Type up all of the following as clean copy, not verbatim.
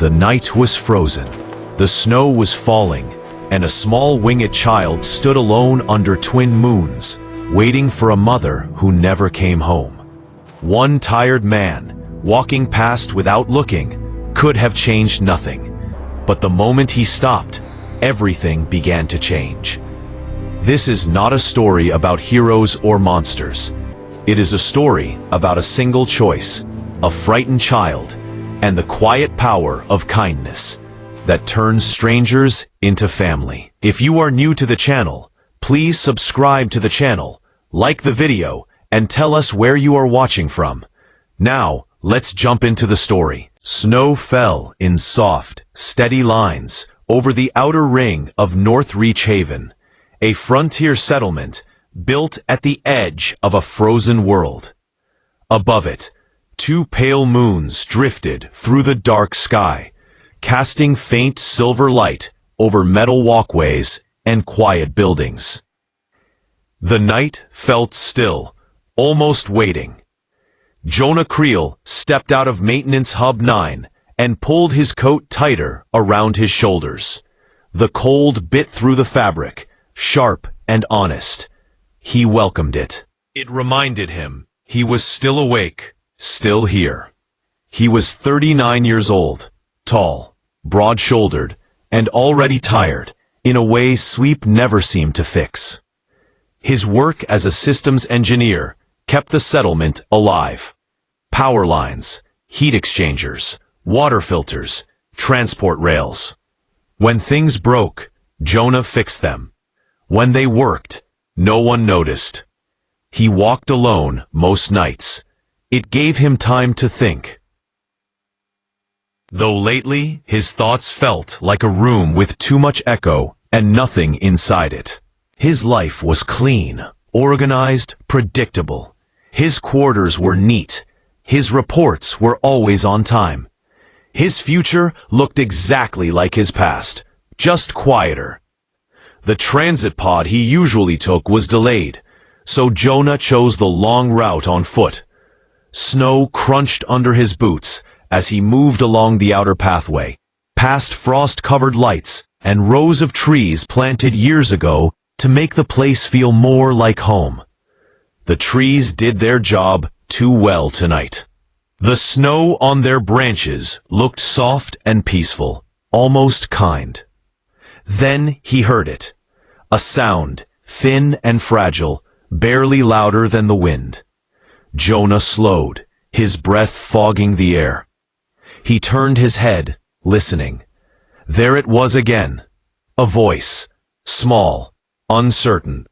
The night was frozen. The snow was falling, and a small winged child stood alone under twin moons, waiting for a mother who never came home. One tired man, walking past without looking, could have changed nothing. But the moment he stopped, everything began to change. This is not a story about heroes or monsters. It is a story about a single choice, a frightened child, and the quiet power of kindness that turns strangers into family. If you are new to the channel, please subscribe to the channel, like the video, and tell us where you are watching from. Now, let's jump into the story. Snow fell in soft, steady lines over the outer ring of North Reach Haven, a frontier settlement built at the edge of a frozen world. Above it, two pale moons drifted through the dark sky, casting faint silver light over metal walkways and quiet buildings. The night felt still, almost waiting. Jonah Creel stepped out of Maintenance Hub 9 and pulled his coat tighter around his shoulders. The cold bit through the fabric, sharp and honest. He welcomed it. It reminded him he was still awake, still here. He was 39 years old, tall, broad-shouldered, and already tired, in a way sleep never seemed to fix. His work as a systems engineer kept the settlement alive. Power lines, heat exchangers, water filters, transport rails. When things broke, Jonah fixed them. When they worked, no one noticed. He walked alone most nights. It gave him time to think. Though lately, his thoughts felt like a room with too much echo and nothing inside it. His life was clean, organized, predictable. His quarters were neat. His reports were always on time. His future looked exactly like his past, just quieter. The transit pod he usually took was delayed, so Jonah chose the long route on foot. Snow crunched under his boots as he moved along the outer pathway, past frost-covered lights and rows of trees planted years ago to make the place feel more like home. The trees did their job too well tonight. The snow on their branches looked soft and peaceful, almost kind. Then he heard it. A sound, thin and fragile, barely louder than the wind. Jonah slowed, his breath fogging the air. He turned his head, listening. There it was again. A voice, small, uncertain.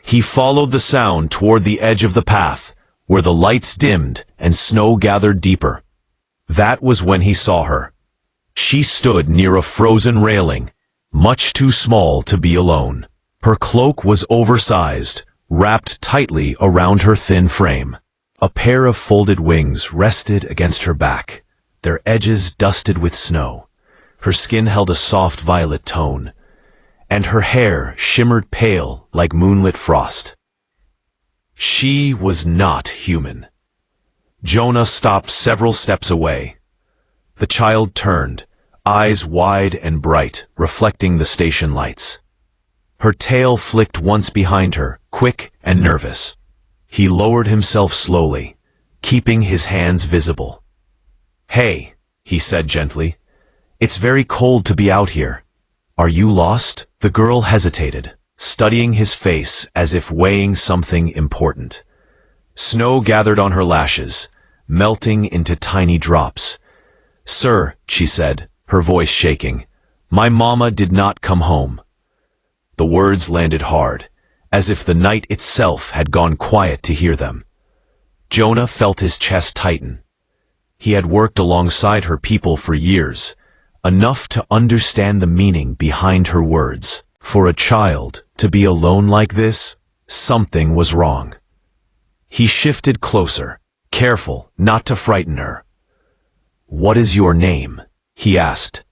He followed the sound toward the edge of the path, where the lights dimmed and snow gathered deeper. That was when he saw her. She stood near a frozen railing, much too small to be alone. Her cloak was oversized, wrapped tightly around her thin frame. A pair of folded wings rested against her back, their edges dusted with snow. Her skin held a soft violet tone, and her hair shimmered pale like moonlit frost. She was not human. Jonah stopped several steps away. The child turned, eyes wide and bright, reflecting the station lights. Her tail flicked once behind her, quick and nervous. He lowered himself slowly, keeping his hands visible. "Hey," he said gently. "It's very cold to be out here. Are you lost?" The girl hesitated, studying his face as if weighing something important. Snow gathered on her lashes, melting into tiny drops. "Sir," she said, her voice shaking, "my mama did not come home." The words landed hard, as if the night itself had gone quiet to hear them. Jonah felt his chest tighten. He had worked alongside her people for years, enough to understand the meaning behind her words. For a child to be alone like this, something was wrong. He shifted closer, careful not to frighten her. "What is your name?" he asked.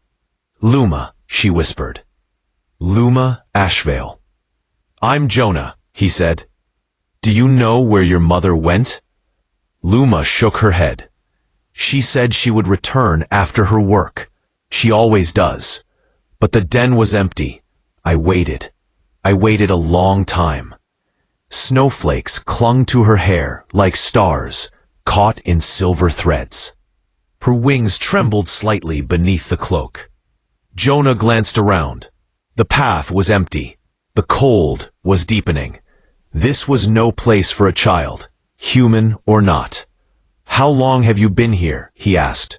"Luma," she whispered. "Luma Ashvale." "I'm Jonah," he said. "Do you know where your mother went?" Luma shook her head. "She said she would return after her work. She always does. But the den was empty. I waited. I waited a long time. Snowflakes clung to her hair like stars, caught in silver threads. Her wings trembled slightly beneath the cloak. Jonah glanced around. The path was empty. The cold was deepening. This was no place for a child, human or not. "How long have you been here?" he asked.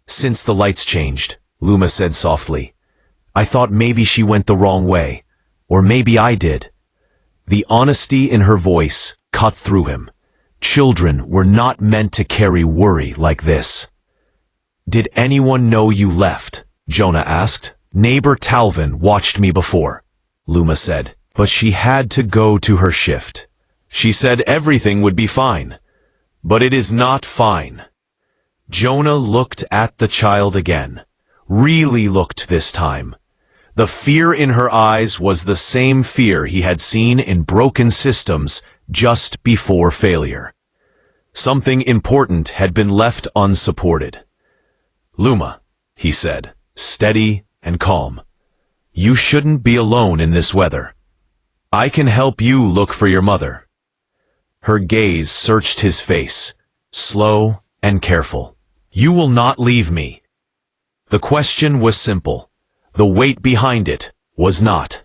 "Since the lights changed," Luma said softly. "I thought maybe she went the wrong way. Or maybe I did." The honesty in her voice cut through him. Children were not meant to carry worry like this. "Did anyone know you left?" Jonah asked. "Neighbor Talvin watched me before," Luma said, "but she had to go to her shift. She said everything would be fine. But it is not fine." Jonah looked at the child again. Really looked this time. The fear in her eyes was the same fear he had seen in broken systems just before failure. Something important had been left unsupported. "Luma," he said, steady and calm, "you shouldn't be alone in this weather. I can help you look for your mother." Her gaze searched his face, slow and careful. "You will not leave me." The question was simple. The weight behind it was not.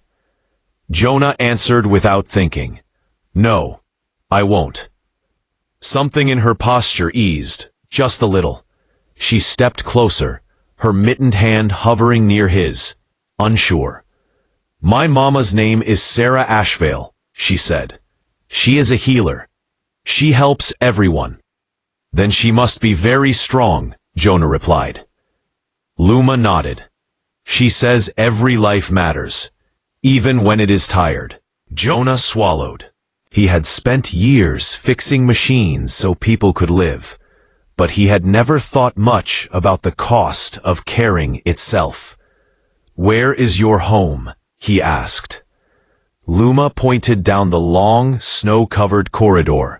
Jonah answered without thinking. "No, I won't." Something in her posture eased, just a little. She stepped closer, her mittened hand hovering near his, unsure. "My mama's name is Sarah Ashvale," she said. "She is a healer. She helps everyone." "Then she must be very strong," Jonah replied. Luma nodded. "She says every life matters, even when it is tired." Jonah swallowed. He had spent years fixing machines so people could live, but he had never thought much about the cost of caring itself. "Where is your home?" he asked. Luma pointed down the long, snow-covered corridor.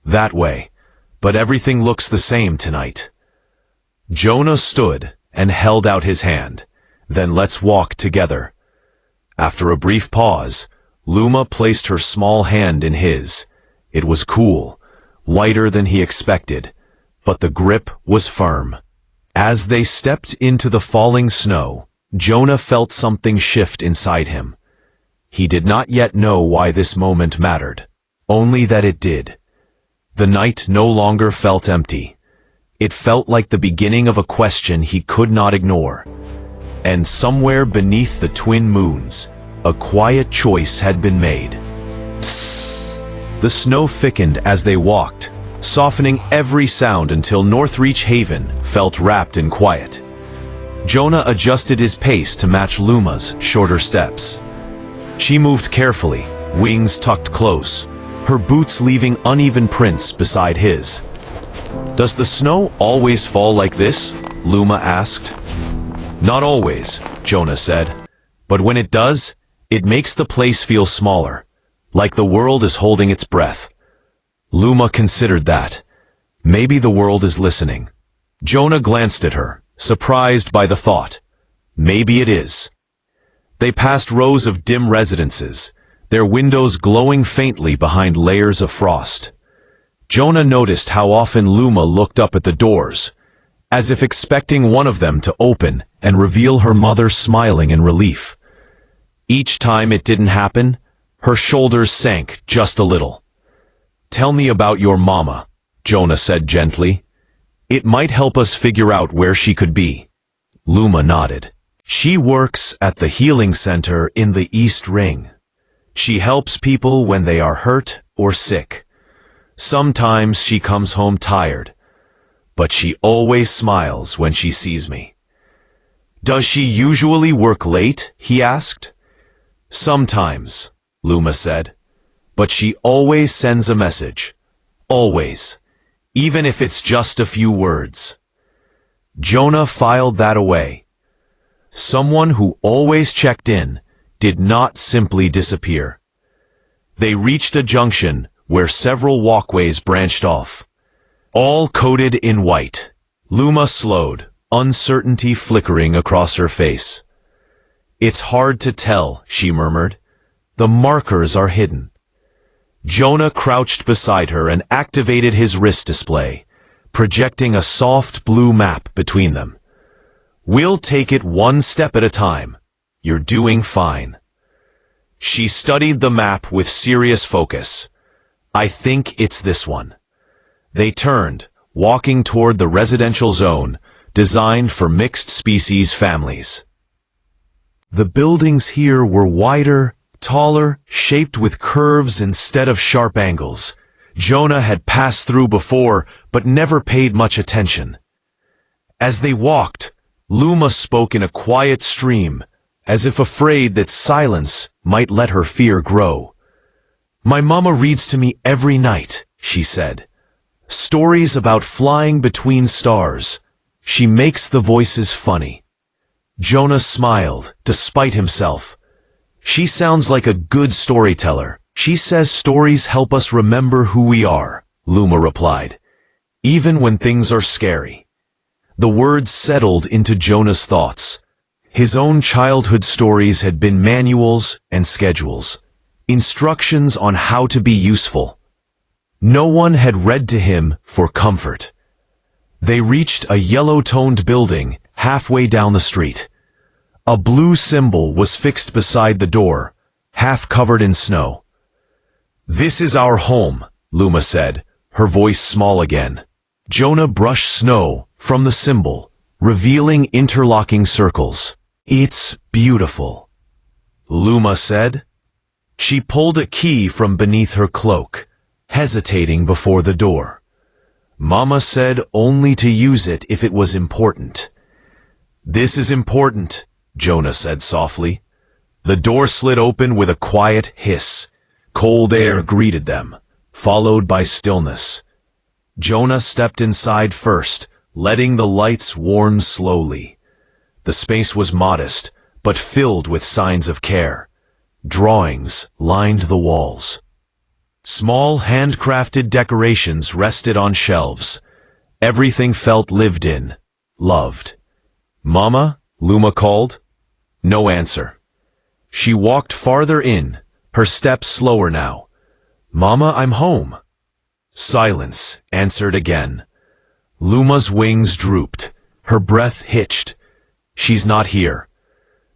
"That way, but everything looks the same tonight." Jonah stood and held out his hand. "Then let's walk together." After a brief pause, Luma placed her small hand in his. It was cool, lighter than he expected, but the grip was firm. As they stepped into the falling snow, Jonah felt something shift inside him. He did not yet know why this moment mattered, only that it did. The night no longer felt empty. It felt like the beginning of a question he could not ignore. And somewhere beneath the twin moons, a quiet choice had been made. Tss. The snow thickened as they walked, softening every sound until Northreach Haven felt wrapped in quiet. Jonah adjusted his pace to match Luma's shorter steps. She moved carefully, wings tucked close, her boots leaving uneven prints beside his. "Does the snow always fall like this?" Luma asked. "Not always," Jonah said. "But when it does, it makes the place feel smaller, like the world is holding its breath." Luma considered that. Maybe the world is listening. Jonah glanced at her, surprised by the thought. Maybe it is. They passed rows of dim residences, their windows glowing faintly behind layers of frost. Jonah noticed how often Luma looked up at the doors, as if expecting one of them to open and reveal her mother smiling in relief. Each time it didn't happen, her shoulders sank just a little. "Tell me about your mama," Jonah said gently. "It might help us figure out where she could be." Luma nodded. "She works at the healing center in the East Ring. She helps people when they are hurt or sick. Sometimes she comes home tired, but she always smiles when she sees me." "Does she usually work late?" he asked. "Sometimes," Luma said, "but she always sends a message. Always. Even if it's just a few words." Jonah filed that away. Someone who always checked in did not simply disappear. They reached a junction where several walkways branched off, all coated in white. Luma slowed, uncertainty flickering across her face. "It's hard to tell," she murmured. "The markers are hidden." Jonah crouched beside her and activated his wrist display, projecting a soft blue map between them. "We'll take it one step at a time. You're doing fine." She studied the map with serious focus. "I think it's this one." They turned, walking toward the residential zone designed for mixed-species families. The buildings here were wider, taller, shaped with curves instead of sharp angles. Jonah had passed through before, but never paid much attention. As they walked, Luma spoke in a quiet stream, as if afraid that silence might let her fear grow. "My mama reads to me every night," she said. "Stories about flying between stars. She makes the voices funny." Jonah smiled, despite himself. "She sounds like a good storyteller. She says stories help us remember who we are," Luma replied, "even when things are scary." The words settled into Jonah's thoughts. His own childhood stories had been manuals and schedules, instructions on how to be useful. No one had read to him for comfort. They reached a yellow-toned building halfway down the street. A blue symbol was fixed beside the door, half covered in snow. "This is our home," Luma said, her voice small again. Jonah brushed snow from the symbol, revealing interlocking circles. "It's beautiful," Luma said. She pulled a key from beneath her cloak, hesitating before the door. "Mama said only to use it if it was important." "This is important," Jonah said softly. The door slid open with a quiet hiss. Cold air greeted them, followed by stillness. Jonah stepped inside first, letting the lights warm slowly. The space was modest, but filled with signs of care. Drawings lined the walls. Small handcrafted decorations rested on shelves. Everything felt lived in, loved. "Mama?" Luma called. No answer. She walked farther in, her steps slower now. "Mama, I'm home." Silence answered again. Luma's wings drooped, her breath hitched. "She's not here."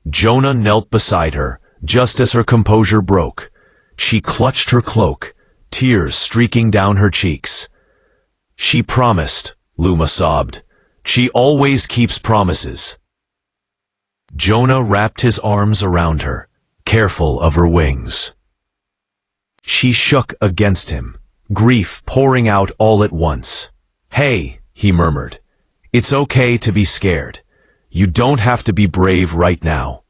Jonah knelt beside her, just as her composure broke. She clutched her cloak, tears streaking down her cheeks. "She promised," Luma sobbed. "She always keeps promises." Jonah wrapped his arms around her, careful of her wings. She shook against him, grief pouring out all at once. "Hey," he murmured, "it's okay to be scared. You don't have to be brave right now."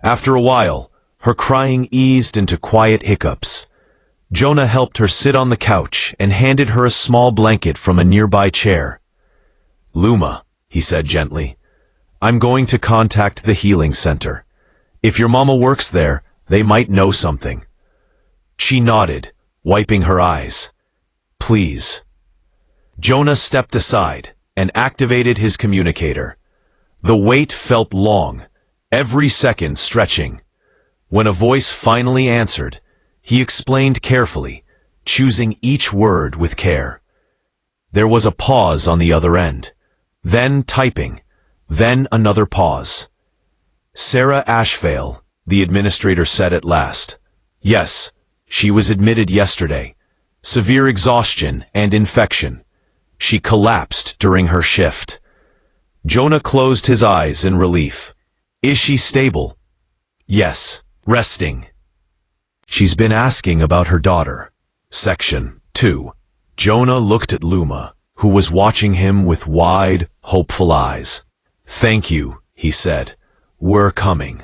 After a while, her crying eased into quiet hiccups. Jonah helped her sit on the couch and handed her a small blanket from a nearby chair. "Luma," he said gently, "I'm going to contact the healing center. If your mama works there, they might know something." She nodded, wiping her eyes. "Please." Jonah stepped aside and activated his communicator. The wait felt long, every second stretching. When a voice finally answered, he explained carefully, choosing each word with care. There was a pause on the other end, then typing, then another pause. "Sarah Ashvale," the administrator said at last. "Yes, she was admitted yesterday. Severe exhaustion and infection. She collapsed during her shift." Jonah closed his eyes in relief. "Is she stable?" "Yes, resting." "She's been asking about her daughter." Section 2. Jonah looked at Luma, who was watching him with wide, hopeful eyes. "Thank you," he said. "We're coming."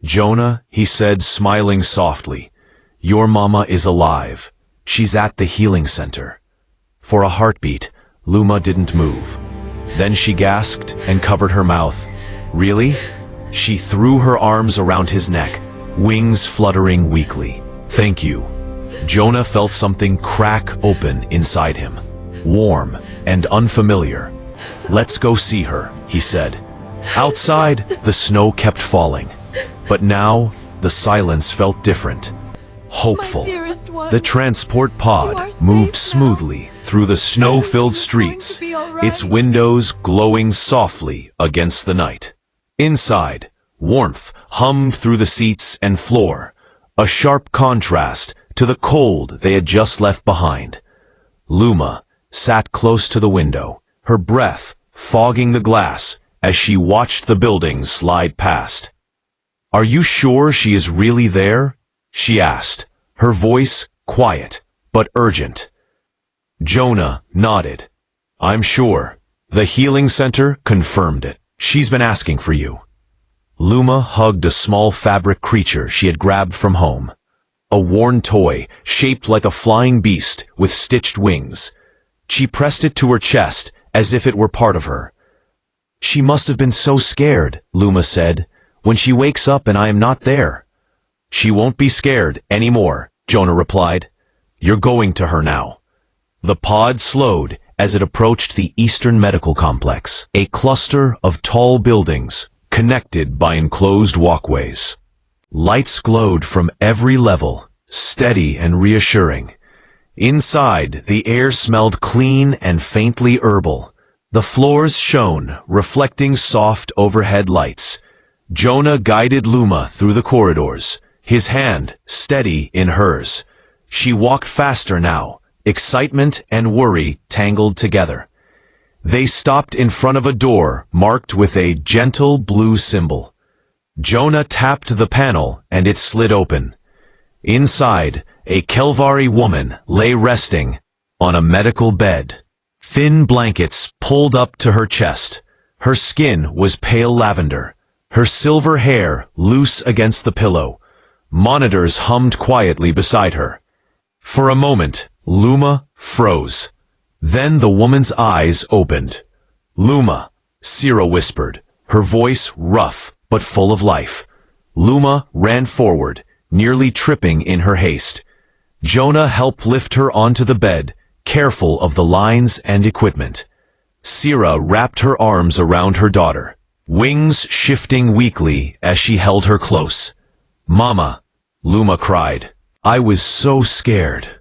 "Jonah," he said, smiling softly, "your mama is alive. She's at the healing center." For a heartbeat, Luma didn't move. Then she gasped and covered her mouth. "Really?" She threw her arms around his neck, wings fluttering weakly. "Thank you." Jonah felt something crack open inside him, warm and unfamiliar. Let's go see her, he said. Outside, the snow kept falling. But now, the silence felt different. Hopeful. The transport pod moved smoothly through the snow-filled streets, its windows glowing softly against the night. Inside, warmth hummed through the seats and floor, a sharp contrast to the cold they had just left behind. Luma sat close to the window, her breath fogging the glass as she watched the buildings slide past. "Are you sure she is really there?" she asked, her voice quiet but urgent. Jonah nodded. "I'm sure. The healing center confirmed it. She's been asking for you." Luma hugged a small fabric creature she had grabbed from home. A worn toy shaped like a flying beast with stitched wings. She pressed it to her chest as if it were part of her. "She must have been so scared," Luma said, "when she wakes up and I am not there." "She won't be scared anymore," Jonah replied. "You're going to her now." The pod slowed as it approached the Eastern Medical Complex, a cluster of tall buildings connected by enclosed walkways. Lights glowed from every level, steady and reassuring. Inside, the air smelled clean and faintly herbal. The floors shone, reflecting soft overhead lights. Jonah guided Luma through the corridors, his hand steady in hers. She walked faster now, excitement and worry tangled together. They stopped in front of a door marked with a gentle blue symbol. Jonah tapped the panel and it slid open. Inside, a Kelvari woman lay resting on a medical bed. Thin blankets pulled up to her chest. Her skin was pale lavender, her silver hair loose against the pillow. Monitors hummed quietly beside her. For a moment, Luma froze. Then the woman's eyes opened. "Luma," Sira whispered, her voice rough but full of life. Luma ran forward, nearly tripping in her haste. Jonah helped lift her onto the bed, careful of the lines and equipment. Sira wrapped her arms around her daughter, wings shifting weakly as she held her close. "Mama," Luma cried, "I was so scared."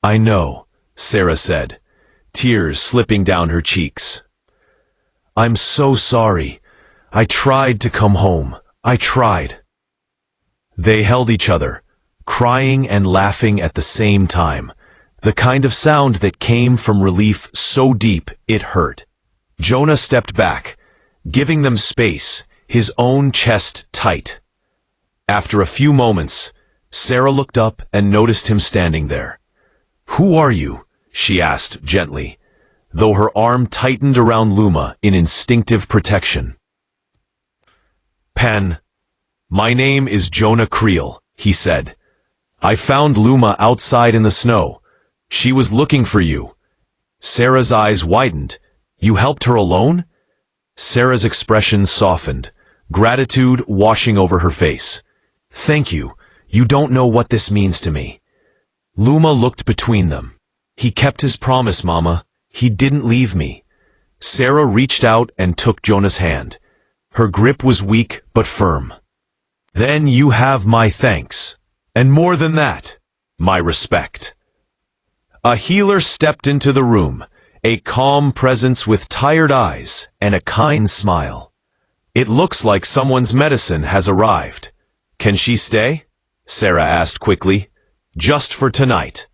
"I know," Sarah said, tears slipping down her cheeks. "I'm so sorry. I tried to come home. I tried." They held each other, crying and laughing at the same time, the kind of sound that came from relief so deep it hurt. Jonah stepped back, giving them space, his own chest tight. After a few moments, Sarah looked up and noticed him standing there. "Who are you?" she asked gently, though her arm tightened around Luma in instinctive protection. "Pen, my name is Jonah Creel," he said. "I found Luma outside in the snow. She was looking for you." Sarah's eyes widened. "You helped her alone?" Sarah's expression softened, gratitude washing over her face. "Thank you. You don't know what this means to me." Luma looked between them. "He kept his promise, Mama. He didn't leave me." Sarah reached out and took Jonah's hand. Her grip was weak but firm. "Then you have my thanks. And more than that, my respect." A healer stepped into the room, a calm presence with tired eyes and a kind smile. "It looks like someone's medicine has arrived. Can she stay?" Sarah asked quickly. "Just for tonight."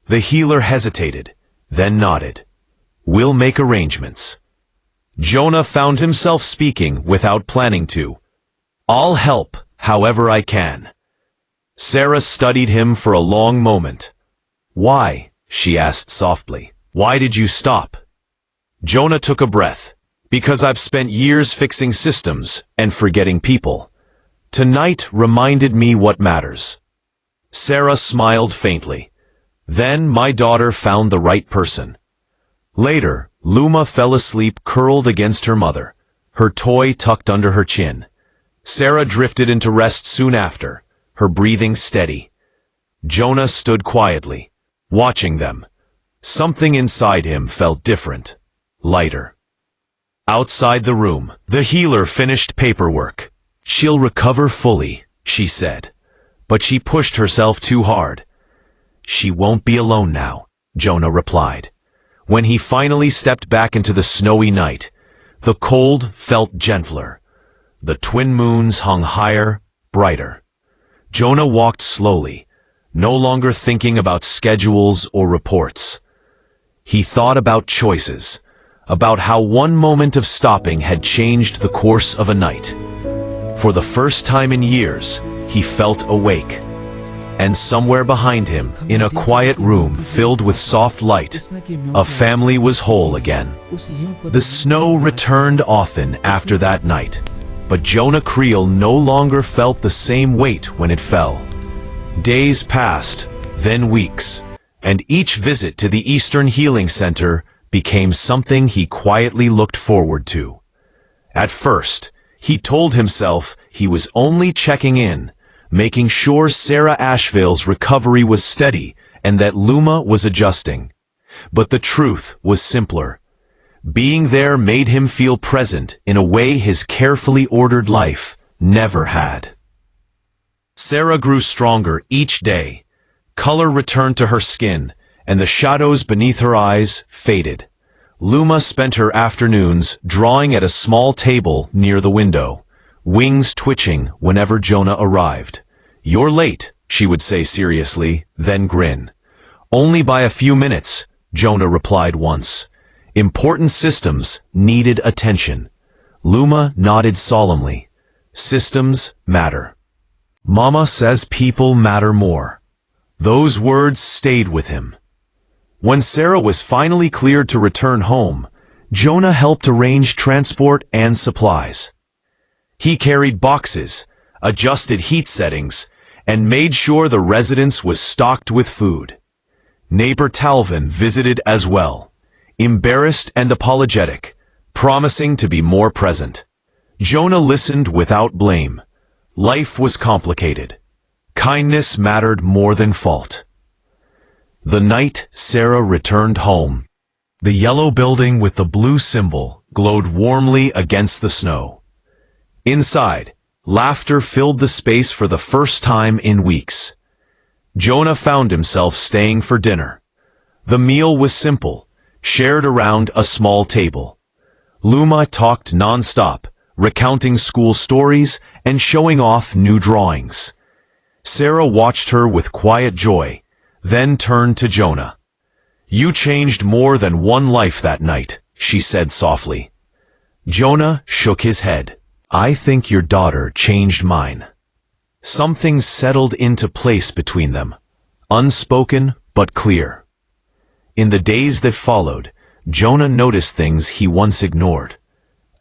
The healer hesitated, then nodded. "We'll make arrangements." Jonah found himself speaking without planning to. "I'll help however I can." Sarah studied him for a long moment. "Why?" she asked softly. "Why did you stop?" Jonah took a breath. "Because I've spent years fixing systems and forgetting people. Tonight reminded me what matters." Sarah smiled faintly. "Then my daughter found the right person." Later, Luma fell asleep curled against her mother, her toy tucked under her chin. Sarah drifted into rest soon after, her breathing steady. Jonah stood quietly, watching them. Something inside him felt different, lighter. Outside the room, the healer finished paperwork. "She'll recover fully," she said. But she pushed herself too hard. "She won't be alone now," Jonah replied. When he finally stepped back into the snowy night, the cold felt gentler. The twin moons hung higher, brighter. Jonah walked slowly, no longer thinking about schedules or reports. He thought about choices, about how one moment of stopping had changed the course of a night. For the first time in years, he felt awake. And somewhere behind him, in a quiet room filled with soft light, a family was whole again. The snow returned often after that night, but Jonah Creel no longer felt the same weight when it fell. Days passed, then weeks, and each visit to the Eastern Healing Center became something he quietly looked forward to. At first, he told himself he was only checking in, making sure Sarah Asheville's recovery was steady and that Luma was adjusting. But the truth was simpler. Being there made him feel present in a way his carefully ordered life never had. Sarah grew stronger each day. Color returned to her skin, and the shadows beneath her eyes faded. Luma spent her afternoons drawing at a small table near the window, wings twitching whenever Jonah arrived. "You're late," she would say seriously, then grin. "Only by a few minutes," Jonah replied once. Important systems needed attention. Luma nodded solemnly. Systems matter. Mama says people matter more. Those words stayed with him. When Sarah was finally cleared to return home, Jonah helped arrange transport and supplies. He carried boxes, adjusted heat settings, and made sure the residence was stocked with food. Neighbor Talvin visited as well, embarrassed and apologetic, promising to be more present. Jonah listened without blame. Life was complicated. Kindness mattered more than fault. The night Sarah returned home, the yellow building with the blue symbol glowed warmly against the snow. Inside, laughter filled the space for the first time in weeks. Jonah found himself staying for dinner. The meal was simple, shared around a small table. Luma talked non-stop, recounting school stories and showing off new drawings. Sarah watched her with quiet joy, then turned to Jonah. "You changed more than one life that night," she said softly. Jonah shook his head. "I think your daughter changed mine." Something settled into place between them, unspoken but clear. In the days that followed, Jonah noticed things he once ignored.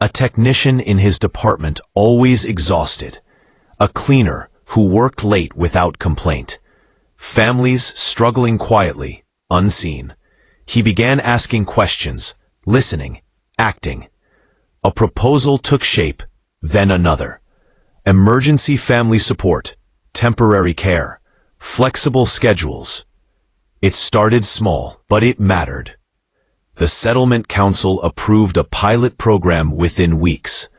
A technician in his department always exhausted. A cleaner who worked late without complaint. Families struggling quietly, unseen. He began asking questions, listening, acting. A proposal took shape, then another. Emergency family support, temporary care, flexible schedules. It started small, but it mattered. The Settlement Council approved a pilot program within weeks.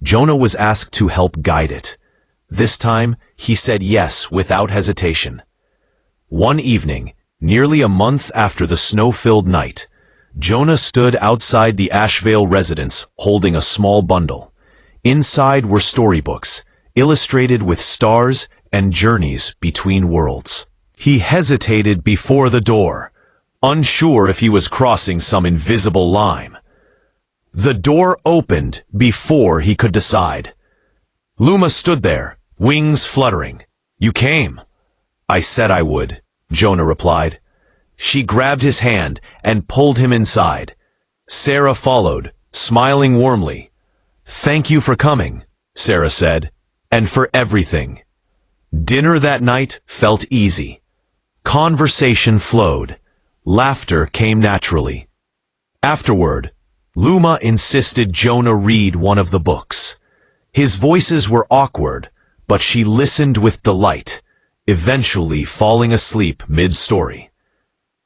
Jonah was asked to help guide it. This time, he said yes without hesitation. One evening, nearly a month after the snow-filled night, Jonah stood outside the Asheville residence holding a small bundle. Inside were storybooks, illustrated with stars and journeys between worlds. He hesitated before the door, unsure if he was crossing some invisible line. The door opened before he could decide. Luma stood there, wings fluttering. "You came." "I said I would," Jonah replied. She grabbed his hand and pulled him inside. Sarah followed, smiling warmly. "Thank you for coming," Sarah said, "and for everything." Dinner that night felt easy. Conversation flowed. Laughter came naturally. Afterward, Luma insisted Jonah read one of the books. His voices were awkward, but she listened with delight, eventually falling asleep mid-story.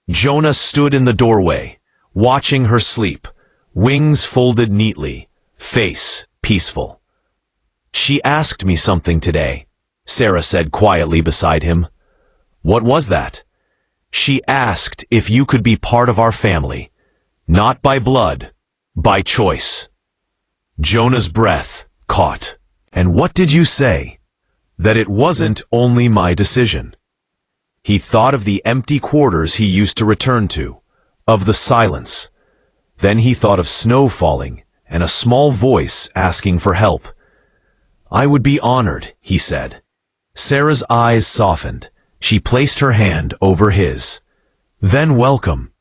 Jonah stood in the doorway, watching her sleep, wings folded neatly, face peaceful. "She asked me something today," Sarah said quietly beside him. "What was that?" "She asked if you could be part of our family, not by blood, by choice." Jonah's breath caught. "And what did you say?" "That it wasn't only my decision." He thought of the empty quarters he used to return to, of the silence. Then he thought of snow falling and a small voice asking for help. "I would be honored," he said. Sarah's eyes softened. She placed her hand over his. "Then welcome."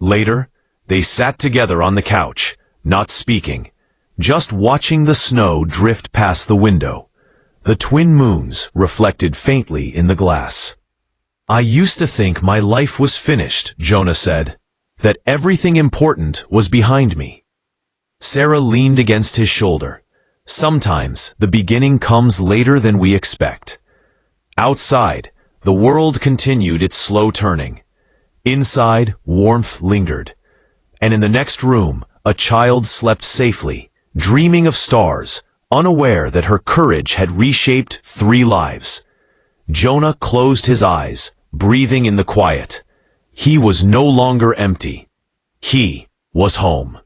Later, they sat together on the couch, not speaking, just watching the snow drift past the window. The twin moons reflected faintly in the glass. "I used to think my life was finished," Jonah said, "that everything important was behind me." Sarah leaned against his shoulder. "Sometimes the beginning comes later than we expect." Outside, the world continued its slow turning. Inside, warmth lingered. And in the next room, a child slept safely, dreaming of stars, unaware that her courage had reshaped 3 lives. Jonah closed his eyes, breathing in the quiet. He was no longer empty. He was home.